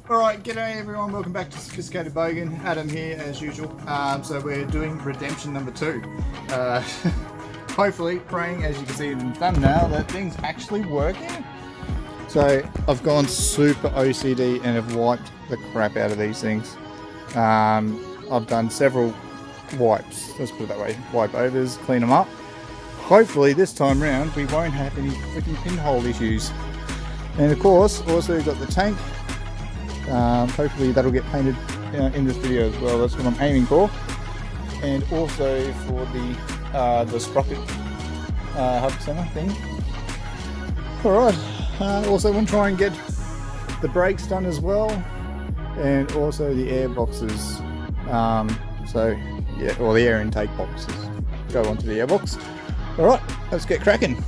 Alright, g'day everyone, welcome back to Sophisticated Bogan. Adam here as usual. So we're doing redemption number 2. Hopefully, praying as you can see in the thumbnail that things actually working. So I've gone super OCD and have wiped the crap out of these things. I've done several wipes, let's put it that way, wipe overs, clean them up. Hopefully this time round we won't have any freaking pinhole issues. And of course, also we've got the tank. Hopefully that'll get painted in this video as well. That's what I'm aiming for. And also for the sprocket hub center thing. Alright, also want to try and get the brakes done as well, and also the air boxes. So yeah, or the air intake boxes go onto the airbox. Alright, let's get cracking.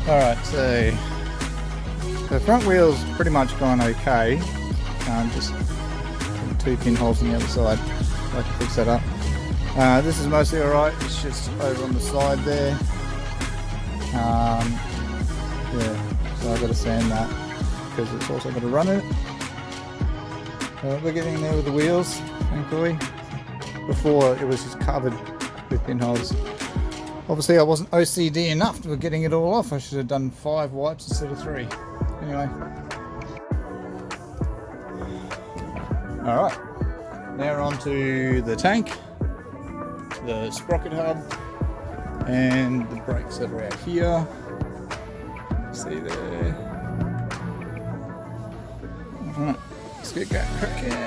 Alright, so the front wheel's pretty much gone okay. Just 2 pinholes on the other side. I can fix that up. This is mostly alright, it's just over on the side there. Yeah, so I've got to sand that because it's also got to run it. We're getting there with the wheels, thankfully. Before it was just covered with pinholes. Obviously I wasn't OCD enough for getting it all off. I should have done 5 wipes instead of 3. Anyway. Alright. Now we're on to the tank, the sprocket hub, and the brakes that are out here. See there. Alright, let's get that cracking.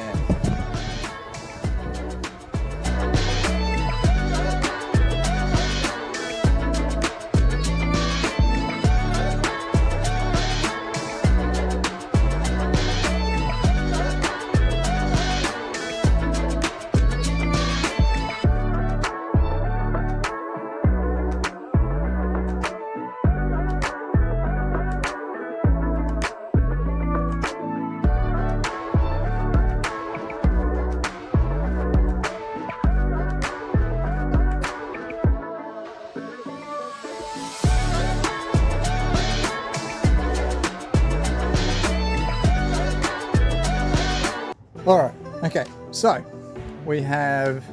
Alright, okay, so we have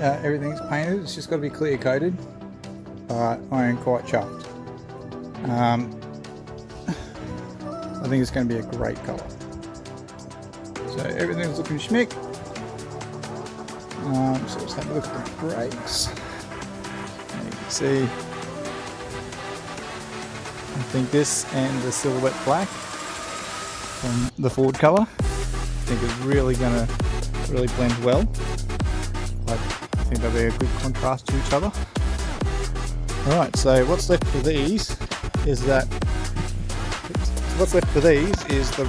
everything's painted, it's just got to be clear coated. I am quite chuffed. I think it's going to be a great colour. So everything's looking schmick. So let's have a look at the brakes. And you can see, I think this and the silhouette black from the Ford colour, I think is really going to blend well. I think they'll be a good contrast to each other. Alright, so what's left for these is the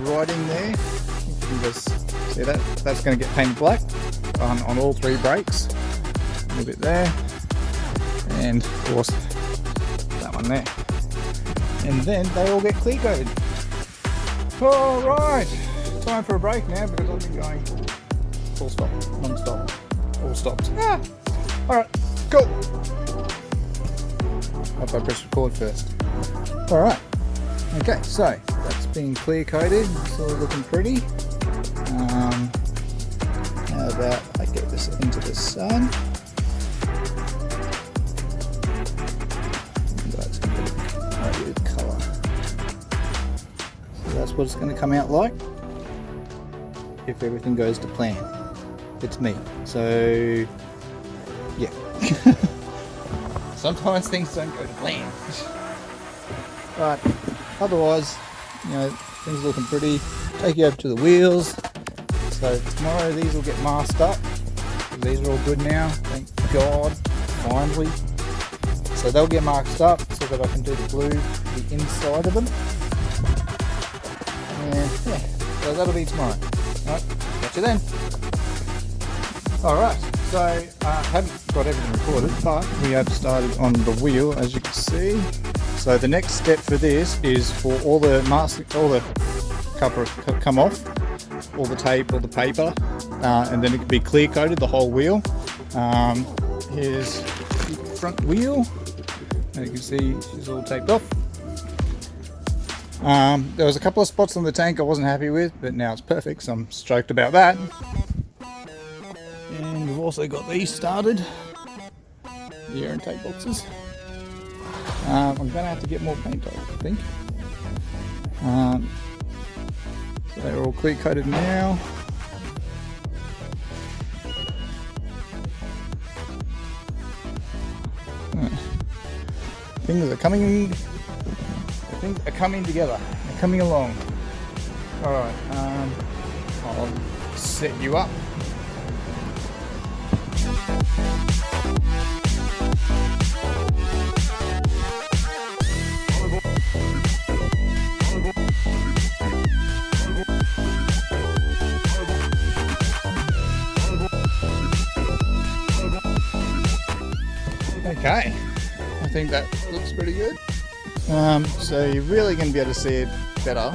writing there. You can just see that. That's going to get painted black on all 3 brakes. A little bit there. And of course that one there. And then they all get clear coated. Alright. Time for a break now because I've been going full stop, non-stop, all stopped. Alright, cool. Hope I press record first. Alright, okay, so that's been clear coated, it's all looking pretty. How about I get this into the sun? That's going to be a good colour. So that's what it's going to come out like if everything goes to plan. It's me. So yeah. sometimes things don't go to plan. But otherwise, you know, things are looking pretty. Take you over to the wheels. So tomorrow these will get masked up. These are all good now, thank God, finally. So they'll get masked up so that I can do the blue, the inside of them. And yeah, so that'll be tomorrow. Alright, catch you then. Alright, so I haven't got everything recorded, but we have started on the wheel, as you can see. So the next step for this is for all the mask, all the cover come off, all the tape, all the paper, and then it can be clear coated, the whole wheel. Here's the front wheel. As you can see, she's all taped off. There was a couple of spots on the tank I wasn't happy with, but now it's perfect, so I'm stoked about that. And we've also got these started, the air intake boxes. I'm going to have to get more paint on, I think. So they're all clear coated now. Things are coming together. They're coming along. Alright, I'll set you up. Okay, I think that looks pretty good. So you're really going to be able to see it better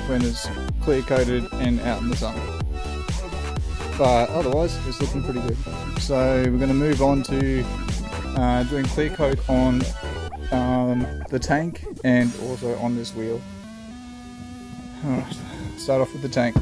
when it's clear coated and out in the sun. But otherwise, it's looking pretty good. So we're going to move on to doing clear coat on the tank and also on this wheel. Alright, start off with the tank.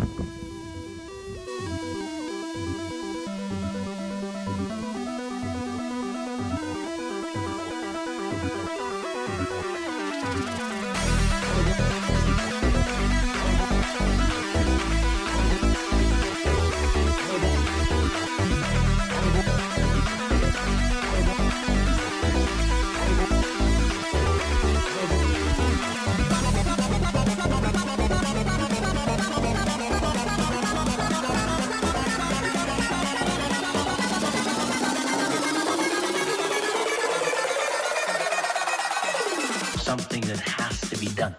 Something that has to be done.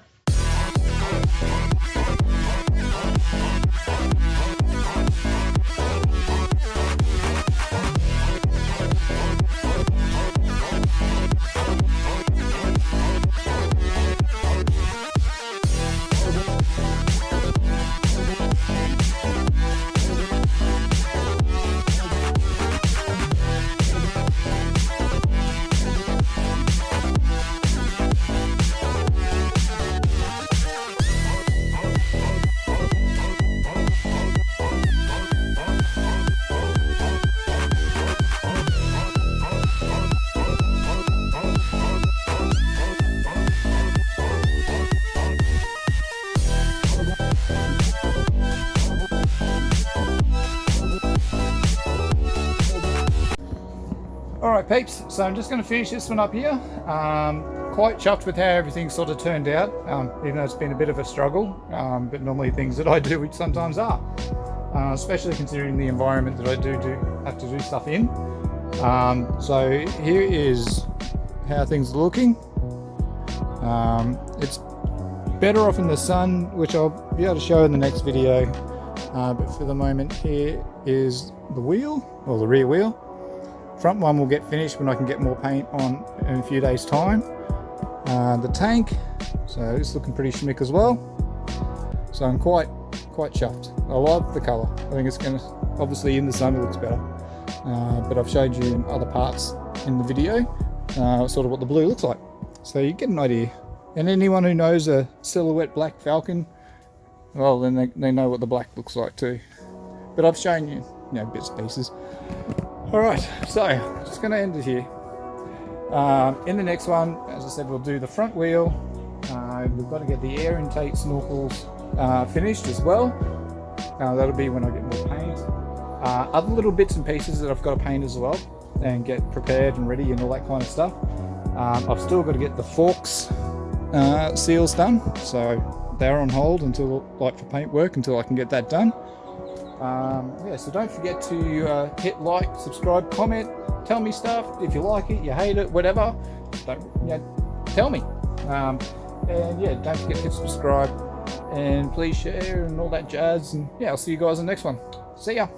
Alright peeps, so I'm just going to finish this one up here. Quite chuffed with how everything sort of turned out, even though it's been a bit of a struggle, but normally things that I do sometimes are, especially considering the environment that I do have to do stuff in. So here is how things are looking. It's better off in the sun, which I'll be able to show in the next video, but for the moment here is the wheel, or the rear wheel. Front one will get finished when I can get more paint on in a few days time. The tank, so it's looking pretty schmick as well. So I'm quite chuffed. I love the colour. I think it's going to, obviously in the sun it looks better, but I've showed you in other parts in the video sort of what the blue looks like, so you get an idea. And anyone who knows a silhouette black Falcon, well then they know what the black looks like too. But I've shown you, bits and pieces. Alright, so just going to end it here. In the next one, as I said, we'll do the front wheel. We've got to get the air intake snorkels finished as well. That'll be when I get more paint. Other little bits and pieces that I've got to paint as well and get prepared and ready and all that kind of stuff. I've still got to get the forks seals done, so they're on hold until, like, for paint work, until I can get that done. Yeah, so don't forget to hit like, subscribe, comment, tell me stuff if you like it, you hate it, whatever. Tell me. And yeah, don't forget to hit subscribe and please share and all that jazz. And yeah, I'll see you guys in the next one. See ya.